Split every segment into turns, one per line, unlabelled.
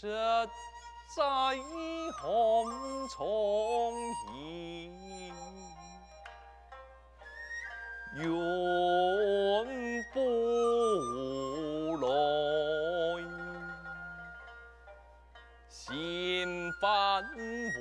实在红从意，永不来。心烦无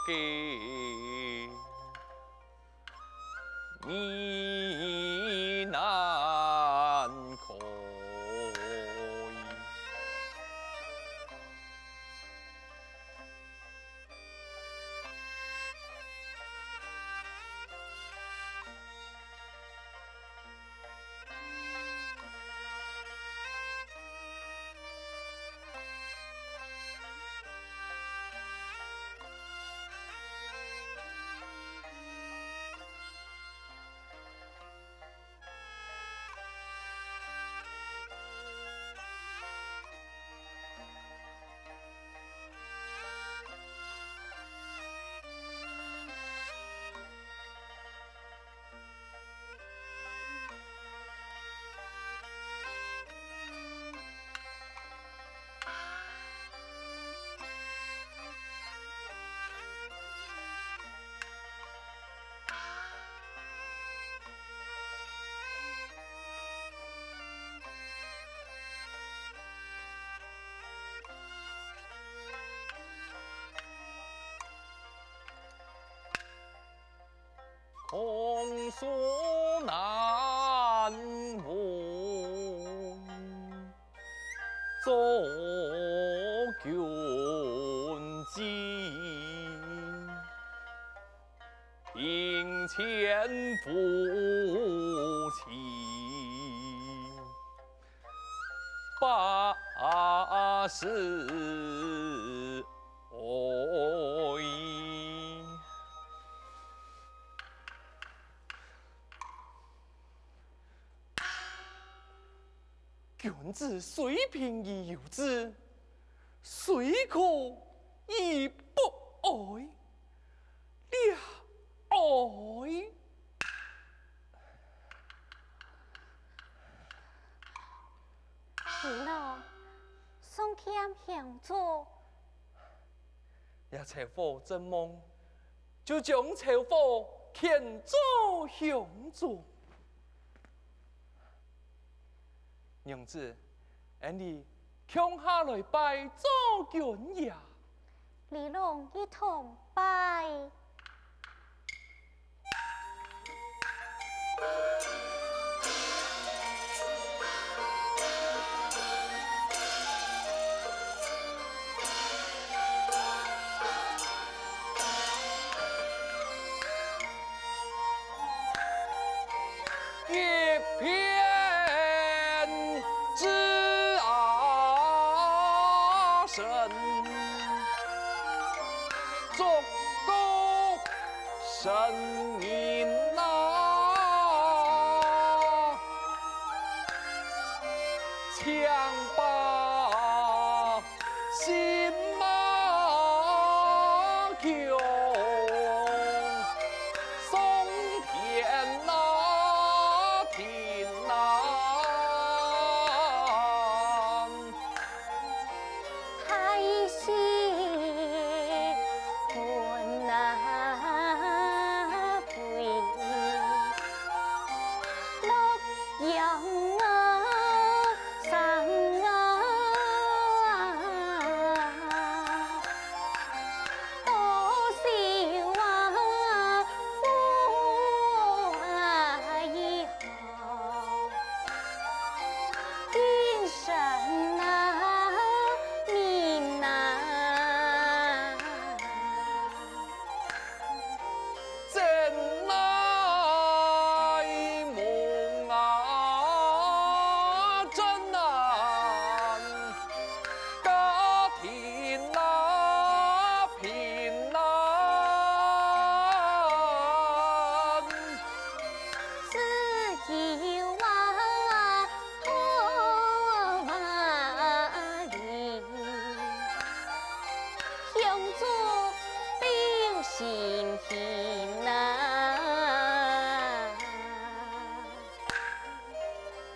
计，意难开。空诉难闻，作君子。庭前夫妻，把事爱。君子虽贫亦有之，虽可亦不爱了爱。
是咯，宋谦向左，
也柴火真梦，就将柴火牵走向左。娘子，俺哋强下来拜做君爷。
李龙一同拜。
一片之阿神，足够神明呐，强把心马厩，送天呐。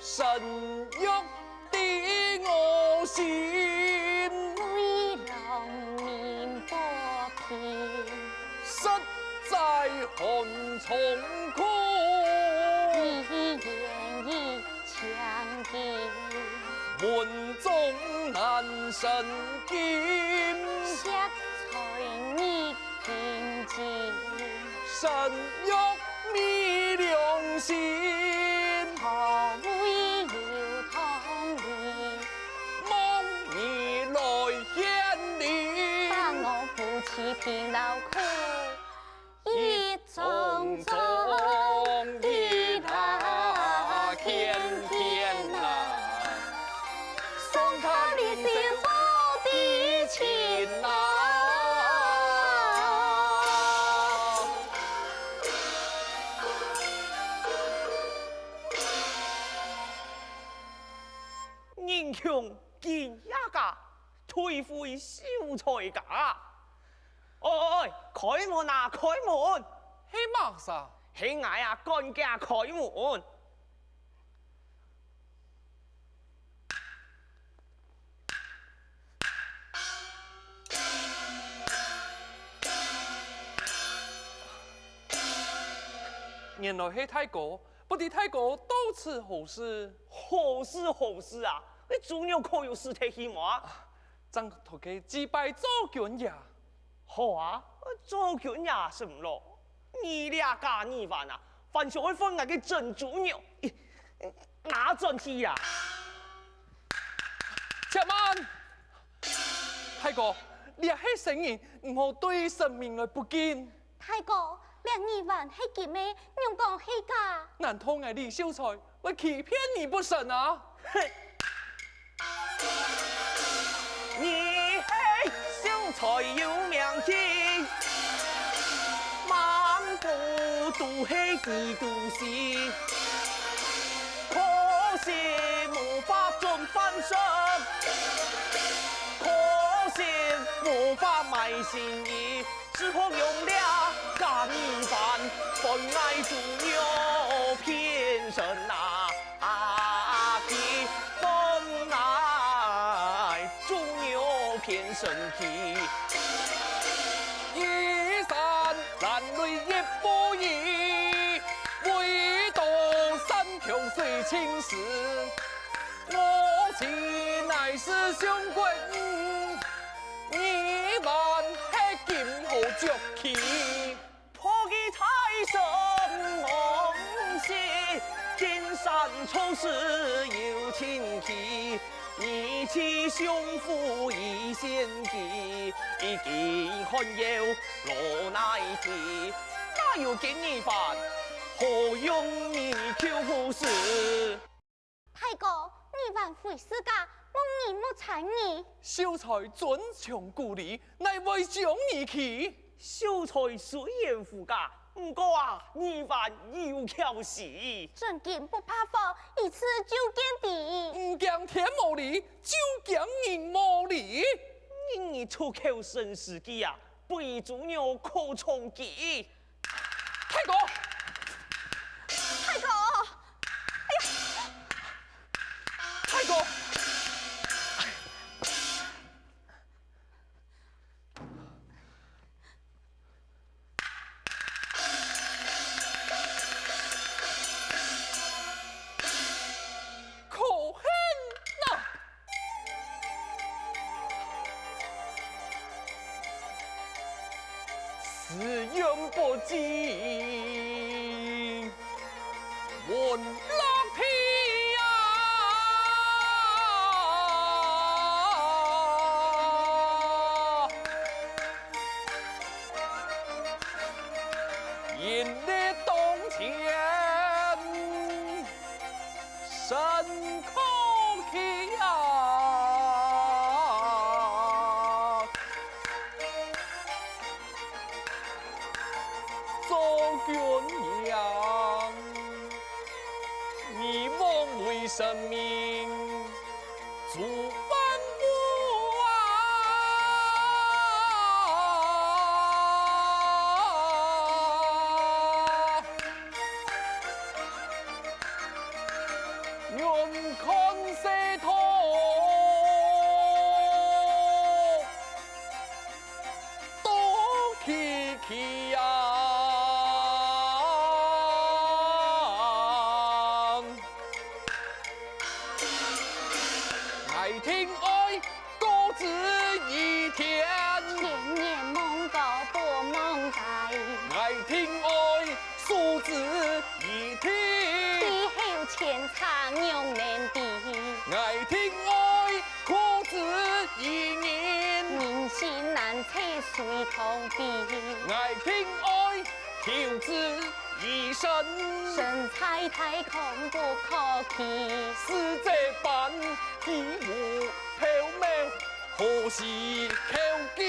神玉的我心。在寒窗苦，
你言语强劲，
文中难生金，
色彩你平静，
神欲迷良心，
何为有同理？
梦你来献礼，
把我夫妻平劳苦，一种种的那天天啊，送他的幸福的情啊。
英雄见一家，退回秀才家。哎，开门啊，开门！
嘿马啥？
喜爱啊，赶家开门！
原来是太哥，不知太哥到此何事？
何事何事啊？你主要可有事体希望？
张头家祭拜周君爷。
好啊，做拳也什么咯？你俩家你饭啊，饭上去分那个珍珠鸟，哪转去呀？
且慢，太哥，你也是圣人，唔好对神明来不敬。
太哥，两二万係結咩？用講係假。
難道我李秀才會欺騙你不成啊？
你係秀才有名氣，萬步都係幾都是，可惜無法盡翻身，可惜無法賣心意，只好用了假米飯，分愛主牛偏身啊！皮分愛主牛偏身體，
一山難淚亦不移，唯獨山條水青時，我情乃是相歸。你萬係劍好着氣，
破嘅財神夢是天山處事有情氣，義氣相負一線機，已經看有羅乃提，哪有見你飯，何用你求不是？
太哥，你還回世家，夢兒莫纏你。
秀才尊重故里，乃為將你去。
秀才雖然富家，不過啊，你飯有巧事。
真劍不怕火，一次就見底。
唔驚天無理，就驚人無理。
你出口生死機啊，背主牛可充機。
太哥，
太哥，
太哥，可恨呐！此言不尽，闻乐天呀！引力动前，深空气呀！周君阳，你梦为生命主万物啊！愿看世途，多崎岖呀！
水同比，
爱偏爱求之一生，
神采太空不可欺。
是这般义无缥缈，何时口技？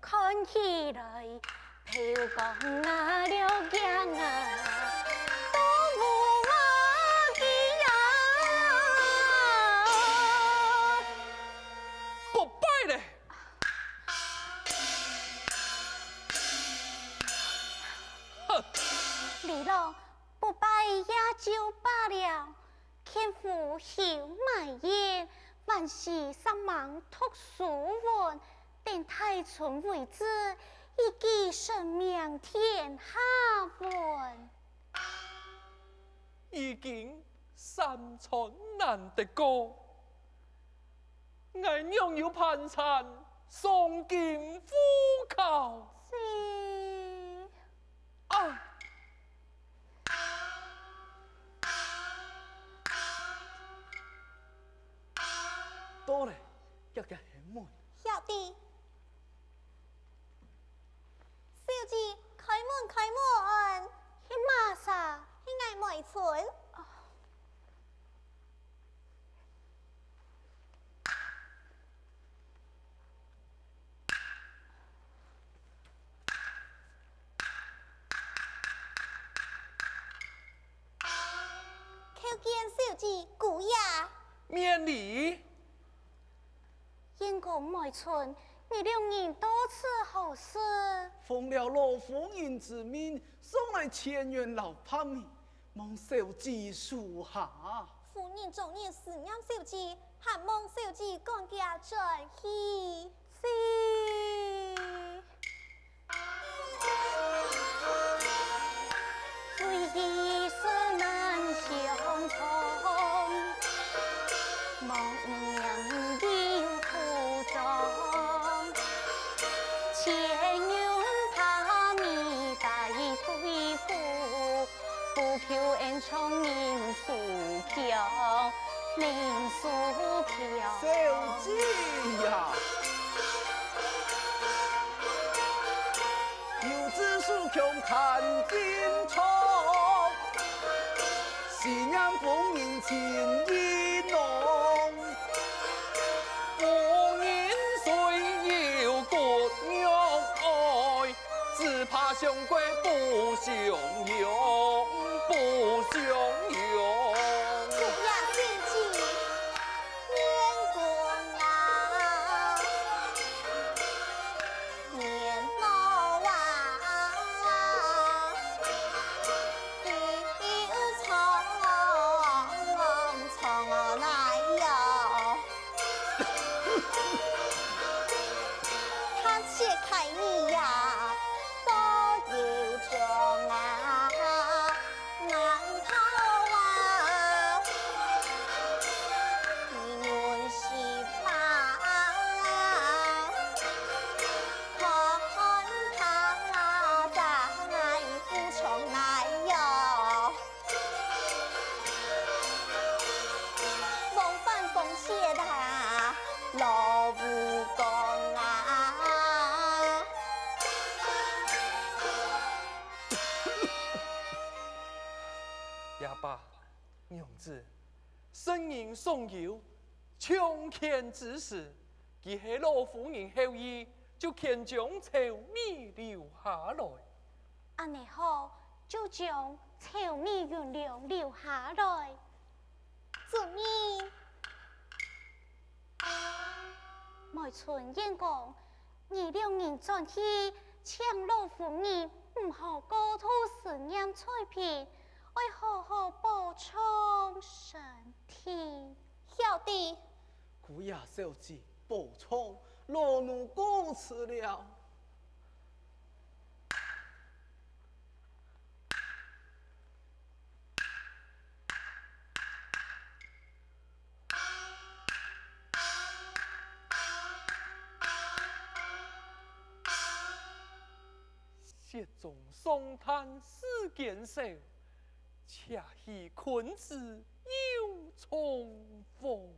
看起来飘光啊了江啊，都无马蹄呀！
不拜嘞！哼！
李老不拜也就罢了，天父休埋怨，万事上忙读书文，等太春为止，以记神明天下文。
已经山川难得过，俺娘有盘缠，送进虎口。
是。
啊！到嘞，一个很门。
小弟，小姐，开门开门，去马啥？去爱梅村。叩见小姐姑爷。
免礼。
燕公梅村，你两人多次何事？
奉了老夫人之命，送来千元老潘米，望小姐恕下。
夫人终年思念小姐，还望小姐赶家转去。是。虽一生难相逢，梦娘应途中。千元他米大恢复，不求恩宠宁素飘，宁素飘。
小姐呀，有子树穷看金虫，喜娘逢迎情意浓。
夫人虽有姑娘爱，只怕相归不相容，不相容。
姑爷心急，燕公啊，年老啊，地苍苍来哟。他且看你呀，多有种啊，难逃啊！你愿是怕，看他在府中来哟，风帆风雪的老武功啊！
哑巴，娘子，身影送游，穷天之事，既系老夫人后意，就请将丑米留下来。
安尼好，就将丑米原谅留下来。主命。梅村燕公，你两人转去，请老夫人唔好高头思念彩屏，爱好好保重身体。
小弟，姑爷小姐保重，老奴告辞了。
雪中送炭似见少，恰似困子又重逢。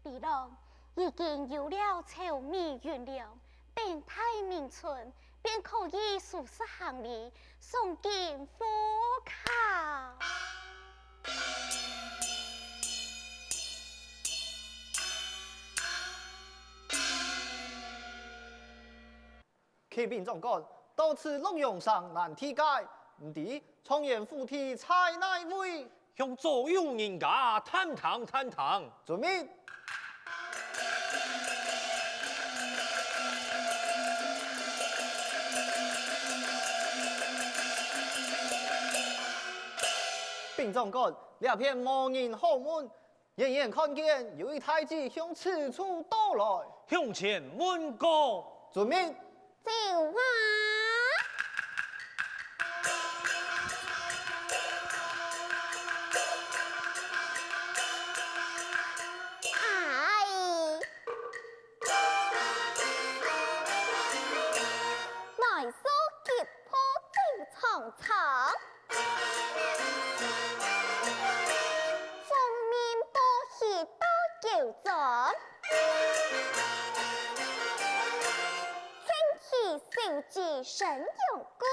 比郎已经有了丑米原谅，等待名存，便可以收拾行李，送进府考。
启禀长官，到此龙阳上难替解，唔知状元府邸在哪位？
向左右人家探探。
遵命。禀长官，这片无人后门，远远看见有一太子向此处到来。
向前问过。
遵命。
走啊！来收吉普正长长，封面不喜多九种。手机神勇贵，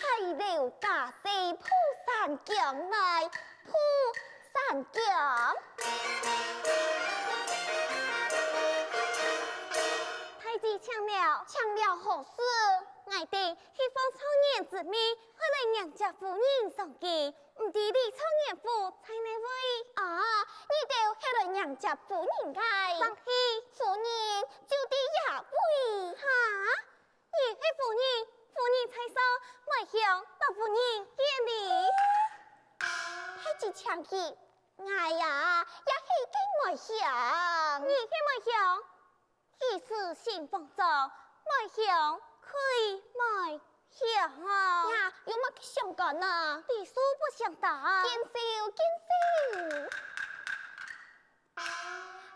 太流大西铺山江来铺山江。太子抢了何事？我哋希望少年之命，后来娘家夫人送给，唔知你少年夫在哪位？啊，你哋后来娘家夫人该上去，夫人就地也位。哈，也系夫人才说外向到夫人见你。太子抢去，我呀也系跟外向，你系外向。一次性放纵，外向可以外向啊！呀，有乜相干啊？地书不相打，见笑。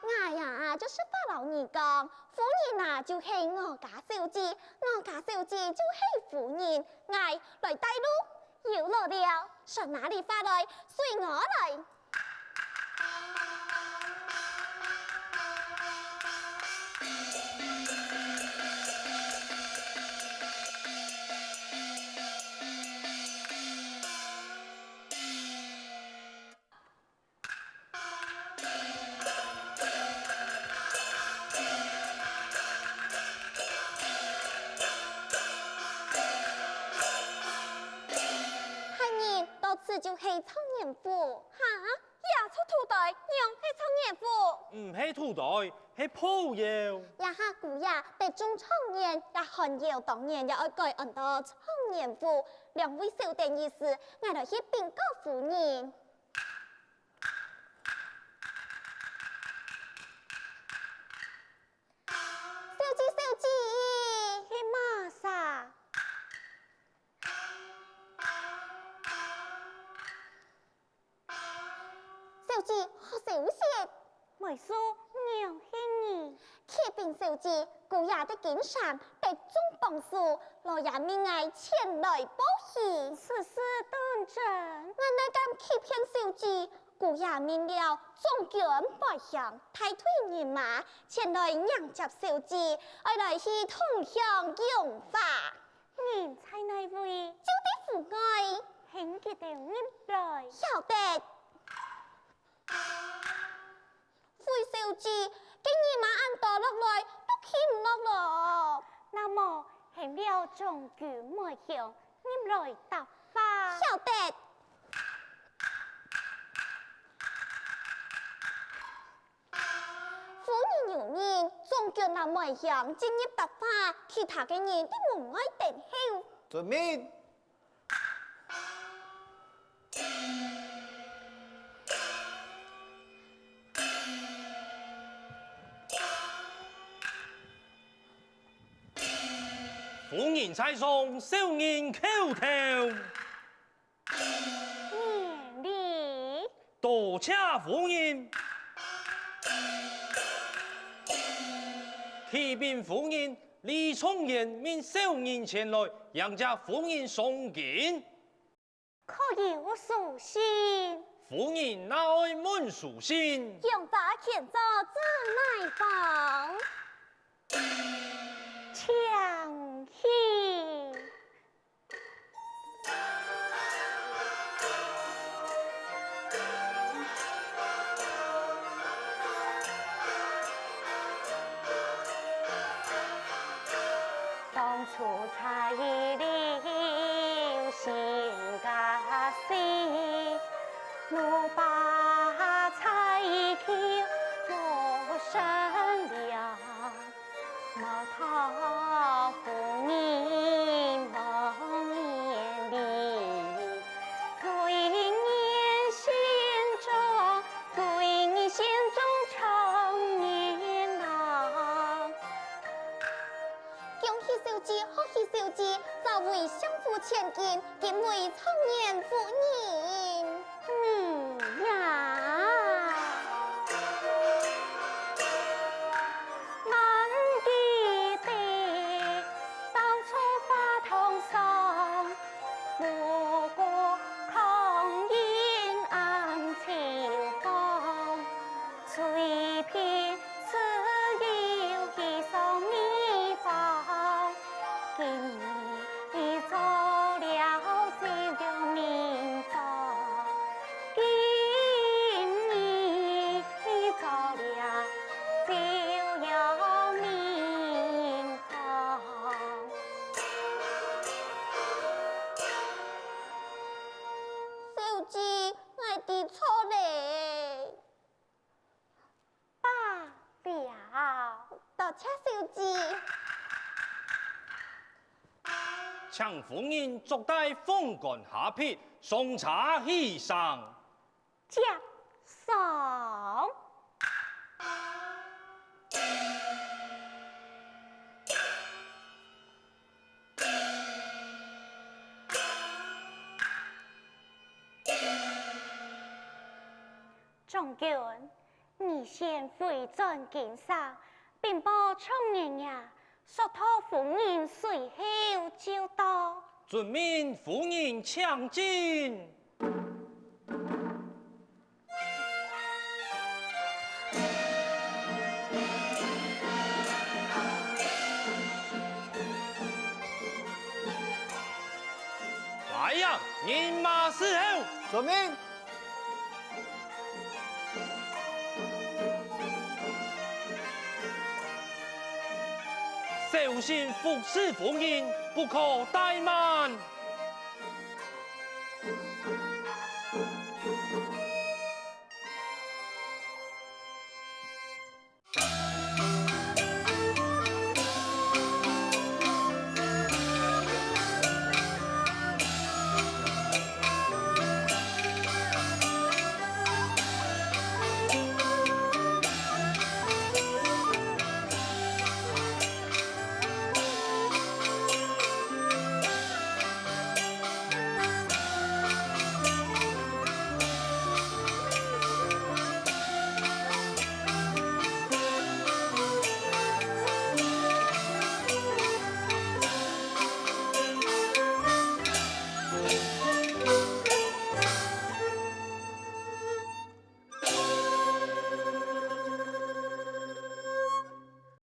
我呀，就是把老二讲，夫人啊就系我家小姐，我家小姐就系夫人，我来带路，有落了，上哪里发来，随我来。就系청년夫，哈，也出土袋，用系청년夫，
唔系土袋，系鋪謠。
也下古呀，被中청년，也漢謠當然也愛改按到청년夫，兩位小弟意思，我來去禀告夫人。小姐，去嘛啥？小姐，好小事，没说娘是你。启禀小姐，古夜的景上被中帮数，罗也命爱前来报喜。此事当真？我哪敢欺骗小姐？古夜命了众军百乡，抬腿人马前来迎接小姐，爱来去同享用法。人在哪位？就地父爱，请佢哋入来。晓得。灰小姐，竟然马按倒落来，都起唔落咯。那么，请了众军外向，入来答法。晓得。夫人有言，众军那外向，进入答法，其他嘅人都唔爱等候。
遵命。
夫人在上，少年叩頭。
免礼。
多谢夫人。启禀夫人，李从言命少年前来，杨家夫人送见。
可有所信？
夫人哪爱满书信？
用把欠做自来访，强喜。当初才留心家事，我把彩旗做生了，毛讨夫人望眼里，最念心中，最念心中常念郎。恭喜小姐，贺喜小姐，早为相夫千金，今为苍年夫人。你呀，难记得当初发堂上，我过抗阴暗清风，最偏只有一双蜜房。今年做了这个民房，今年做了就要民房。小姐，我的错嘞，罢了，多谢小姐。
请夫人坐待风干下邳，送茶喜上。
接上。将军，你先回转经商，并报청年呀，说托夫人随后就到。
遵命，夫人请进。来呀，人马伺候。
遵命。
小心服侍夫人，不可怠慢。